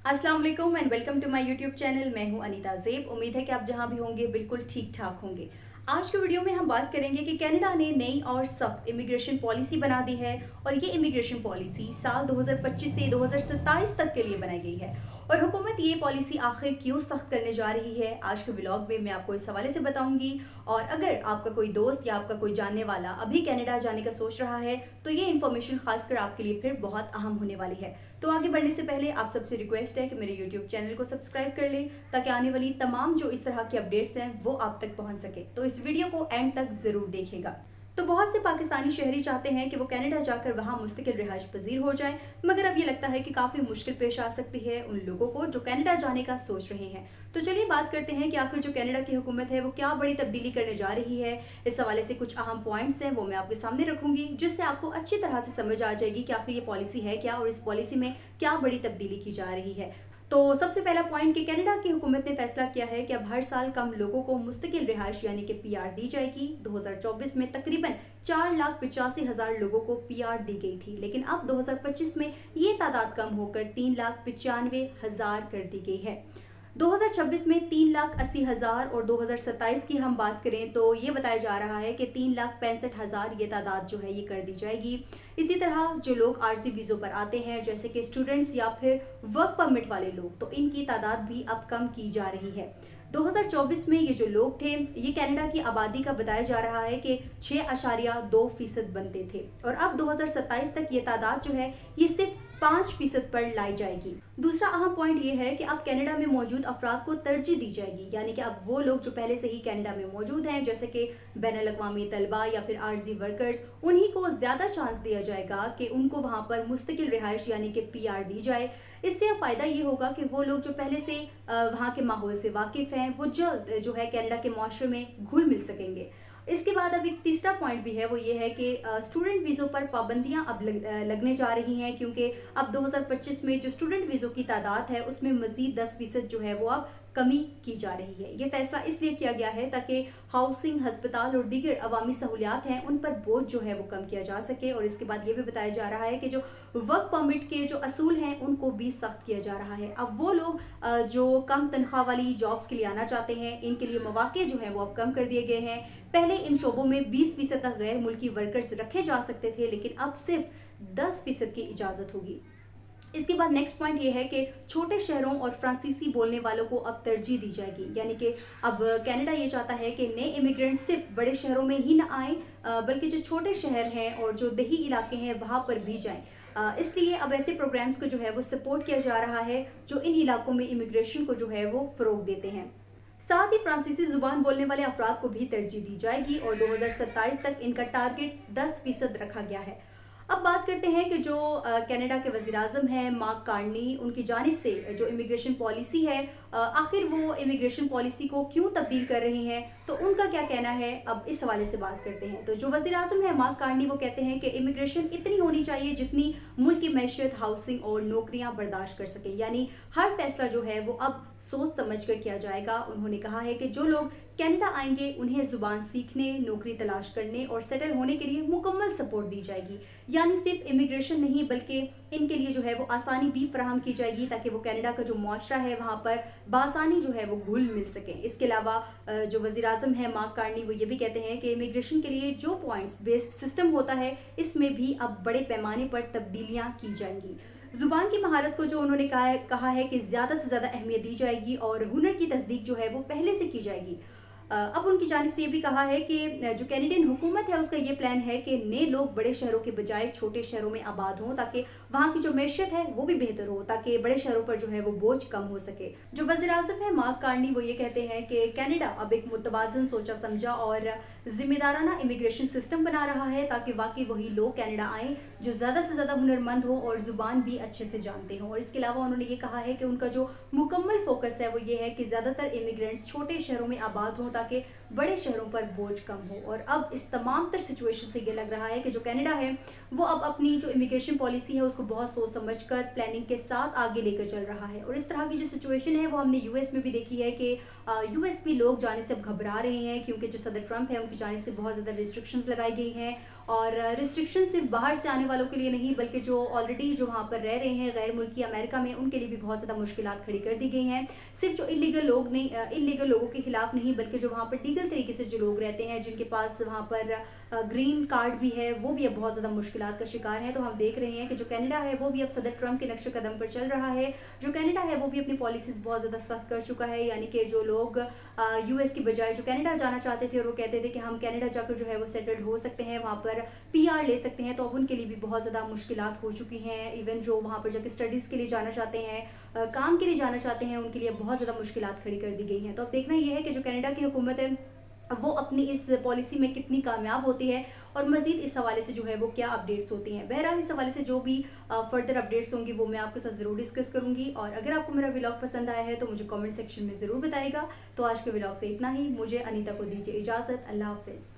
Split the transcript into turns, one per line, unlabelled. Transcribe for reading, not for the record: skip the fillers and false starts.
अस्सलाम वालेकुम and welcome to my YouTube channel. मैं हूं अनीता ज़ेब। उम्मीद है कि आप जहां भी होंगे बिल्कुल ठीक ठाक होंगे। आज के वीडियो में हम बात करेंगे कि कनाडा ने नई और सख्त इमिग्रेशन पॉलिसी बना दी है और ये इमिग्रेशन पॉलिसी साल 2025 से 2027 तक के लिए बनाई गई है। और हुकूमत ये पॉलिसी आखिर क्यों सख्त करने जा रही है, आज के व्लॉग में मैं आपको इस हवाले से बताऊंगी। और अगर आपका कोई दोस्त या आपका कोई जानने वाला अभी कनाडा जाने का सोच रहा है तो ये इन्फॉर्मेशन खासकर आपके लिए फिर बहुत अहम होने वाली है। तो आगे बढ़ने से पहले आप सबसे रिक्वेस्ट है कि मेरे यूट्यूब चैनल को सब्सक्राइब कर लें ताकि आने वाली तमाम जो इस तरह की अपडेट्स हैं वो आप तक पहुंच सके। तो इस वीडियो को एंड तक जरूर देखिएगा। तो बहुत से पाकिस्तानी शहरी चाहते हैं कि वो कनाडा जाकर वहां मुस्तकिल रिहाइश पजीर हो जाएं, मगर अब ये लगता है कि काफ़ी मुश्किल पेश आ सकती है उन लोगों को जो कनाडा जाने का सोच रहे हैं। तो चलिए बात करते हैं कि आखिर जो कनाडा की हुकूमत है वो क्या बड़ी तब्दीली करने जा रही है। इस हवाले से कुछ अहम पॉइंट्स हैं वो मैं आपके सामने रखूंगी, जिससे आपको अच्छी तरह से समझ आ जाएगी कि आखिर ये पॉलिसी है क्या और इस पॉलिसी में क्या बड़ी तब्दीली की जा रही है। तो सबसे पहला पॉइंट कि कनाडा की हुकूमत ने फैसला किया है कि अब हर साल कम लोगों को मुस्तकिल रिहाइश यानी कि पीआर दी जाएगी। 2024 में तकरीबन 4,85,000 लोगों को पीआर दी गई थी, लेकिन अब 2025 में ये तादाद कम होकर 3,95,000 कर दी गई है। 2026 में 3,80,000 और 2027 की हम बात करें तो ये बताया जा रहा है कि 3,65,000 ये तादाद जो है ये कर दी जाएगी। इसी तरह जो लोग आरजी वीज़ों पर आते हैं जैसे कि स्टूडेंट्स या फिर वर्क परमिट वाले लोग, तो इनकी तादाद भी अब कम की जा रही है। 2024 में ये जो लोग थे ये कनाडा की आबादी का बताया जा रहा है कि 6.2% बनते थे और अब 2027 तक ये तादाद जो है ये सिर्फ 5% पर लाई जाएगी। दूसरा अहम पॉइंट ये है कि अब कनाडा में मौजूद अफराद को तरजीह दी जाएगी, यानी कि अब वो लोग जो पहले से ही कनाडा में मौजूद हैं जैसे कि बैनुल-अक़वामी तलबा या फिर आरजी वर्कर्स, उन्हीं को ज़्यादा चांस दिया जाएगा कि उनको वहाँ पर मुस्तकिल रिहाइश यानी कि पीआर दी जाए। इससे अब फ़ायदा ये होगा कि वो लोग जो पहले से वहाँ के माहौल से वाकिफ़ हैं वो जल्द जो है कनाडा के माशरे में घुल मिल सकेंगे। इसके बाद अब एक तीसरा पॉइंट भी है, वो ये है कि स्टूडेंट वीज़ों पर पाबंदियां अब लगने जा रही हैं, क्योंकि अब 2025 में जो स्टूडेंट वीज़ों की तादाद है उसमें मज़ीद 10% जो है वो अब कमी की जा रही है। ये फैसला इसलिए किया गया है ताकि हाउसिंग, हस्पताल और दीगर अवामी सहूलियात हैं उन पर बोझ जो है वो कम किया जा सके। और इसके बाद ये भी बताया जा रहा है कि जो वर्क परमिट के जो असूल हैं उनको भी सख्त किया जा रहा है। अब वो लोग जो कम तनख्वाह वाली जॉब्स के लिए आना चाहते हैं इनके लिए मौके जो हैं वो अब कम कर दिए गए हैं। पहले इन शोबों में 20% तक गैर मुल्की वर्कर्स रखे जा सकते थे, लेकिन अब सिर्फ 10% की इजाज़त होगी। इसके बाद नेक्स्ट पॉइंट ये है कि छोटे शहरों और फ्रांसीसी बोलने वालों को अब तरजीह दी जाएगी, यानी कि अब कनाडा ये चाहता है कि नए इमिग्रेंट सिर्फ बड़े शहरों में ही ना आएँ, बल्कि जो छोटे शहर हैं और जो देही इलाके हैं वहाँ पर भी जाएं। इसलिए अब ऐसे प्रोग्राम्स को जो है वो सपोर्ट किया जा रहा है जो इन इलाकों में इमिग्रेशन को जो है वो फ़रोग देते हैं। साथ ही फ्रांसीसी जुबान बोलने वाले अफराद को भी तरजीह दी जाएगी और 2027 तक इनका टारगेट 10% रखा गया है। अब बात करते हैं कि जो कनाडा के वज़ीर-ए-आज़म हैं मार्क कार्नी, उनकी जानिब से जो इमिग्रेशन पॉलिसी है आखिर वो इमिग्रेशन पॉलिसी को क्यों तब्दील कर रहे हैं, तो उनका क्या कहना है, अब इस हवाले से बात करते हैं। तो जो वज़ीर-ए-आज़म है मार्क कार्नी वो कहते हैं कि इमिग्रेशन इतनी होनी चाहिए जितनी मुल्क की मैशत, हाउसिंग और नौकरियां बर्दाश्त कर सके, यानी हर फैसला जो है वो अब सोच समझ कर किया जाएगा। उन्होंने कहा है कि जो लोग कनाडा आएंगे उन्हें ज़ुबान सीखने, नौकरी तलाश करने और सेटल होने के लिए मुकम्मल सपोर्ट दी जाएगी, यानी सिर्फ इमिग्रेशन नहीं बल्कि इनके लिए जो है वो आसानी भी फराहम की जाएगी ताकि वो कनाडा का जो मुआशरा है वहाँ पर बासानी जो है वो घुल मिल सके। इसके अलावा जो वज़ीर-ए-आज़म है मार्क कार्नी वो ये भी कहते हैं कि इमिग्रेशन के लिए जो पॉइंट्स बेस्ड सिस्टम होता है इसमें भी अब बड़े पैमाने पर तब्दीलियाँ की जाएंगी। ज़ुबान की महारत को जो उन्होंने कहा है कि ज़्यादा से ज़्यादा अहमियत दी जाएगी और हुनर की तस्दीक जो है वो पहले से की जाएगी। अब उनकी जानिब से ये भी कहा है कि जो कैनेडियन हुकूमत है उसका ये प्लान है कि नए लोग बड़े शहरों के बजाय छोटे शहरों में आबाद हों ताकि वहाँ की जो मैशत है वो भी बेहतर हो, ताकि बड़े शहरों पर जो है वो बोझ कम हो सके। जो वज़ीर-ए-आज़म है मार्क कार्नी वो ये कहते हैं कि कनाडा अब एक मुतवाज़न, सोचा समझा और ज़िम्मेदाराना इमिग्रेशन सिस्टम बना रहा है ताकि वाकई वही लोग कनाडा आएँ जो ज़्यादा से ज़्यादा हुनरमंद हो और ज़ुबान भी अच्छे से जानते हों। और इसके अलावा उन्होंने ये कहा है कि उनका जो मुकम्मल फोकस है वो ये है कि ज़्यादातर इमिग्रेंट्स छोटे शहरों में आबाद हों ताकि बड़े शहरों पर बोझ कम हो। और अब इस तमाम तर सिचुएशन से ये लग रहा है कि जो कनाडा है वो अब अपनी जो इमिग्रेशन पॉलिसी है उसको बहुत सोच समझकर प्लानिंग के साथ आगे लेकर चल रहा है। और इस तरह की जो सिचुएशन है वो हमने यूएस में भी देखी है कि यूएस में लोग जाने से अब घबरा रहे हैं, क्योंकि जो सदर ट्रंप है उनकी जानिब से बहुत ज़्यादा रिस्ट्रिक्शंस लगाई गई हैं और रिस्ट्रिक्शन सिर्फ बाहर से आने والوں کے لیے نہیں بلکہ جو آلریڈی جو وہاں پر رہ رہے ہیں غیر ملکی امریکہ میں، ان کے لیے بھی بہت زیادہ مشکلات کھڑی کر دی گئی ہیں۔ صرف جو انلیگل لوگوں کے خلاف نہیں بلکہ جو وہاں پر لیگل طریقے سے جو لوگ رہتے ہیں، جن کے پاس وہاں پر گرین کارڈ بھی ہے، وہ بھی اب بہت زیادہ مشکلات کا شکار ہیں۔ تو ہم دیکھ رہے ہیں کہ جو کینیڈا ہے وہ بھی اب صدر ٹرمپ کے نقش قدم پر چل رہا ہے۔ جو کینیڈا ہے وہ بھی اپنی پالیسیز بہت زیادہ سخت کر چکا ہے، یعنی کہ جو لوگ یو ایس کی بجائے جو کینیڈا جانا چاہتے تھے اور وہ کہتے تھے کہ ہم کینیڈا جا کر جو ہے وہ سیٹلڈ ہو سکتے ہیں، وہاں پر پی آر لے سکتے ہیں، تو اب ان کے لیے بھی بہت زیادہ مشکلات ہو چکی ہیں۔ ایون جو وہاں پر جا کے اسٹڈیز کے لیے جانا چاہتے ہیں، کام کے لیے جانا چاہتے ہیں، ان کے لیے بہت زیادہ مشکلات کھڑی کر دی گئی ہیں۔ تو اب دیکھنا یہ ہے کہ جو کینیڈا کی حکومت ہے وہ اپنی اس پالیسی میں کتنی کامیاب ہوتی ہے اور مزید اس حوالے سے جو ہے وہ کیا اپڈیٹس ہوتی ہیں۔ بہرحال اس حوالے سے جو بھی فردر اپڈیٹس ہوں گی وہ میں آپ کے ساتھ ضرور ڈسکس کروں گی، اور اگر آپ کو میرا ولاگ پسند آیا ہے تو مجھے کامنٹ سیکشن میں ضرور بتائے گا۔ تو آج کے ولاگ سے اتنا ہی، مجھے انیتا کو دیجیے اجازت، اللہ حافظ۔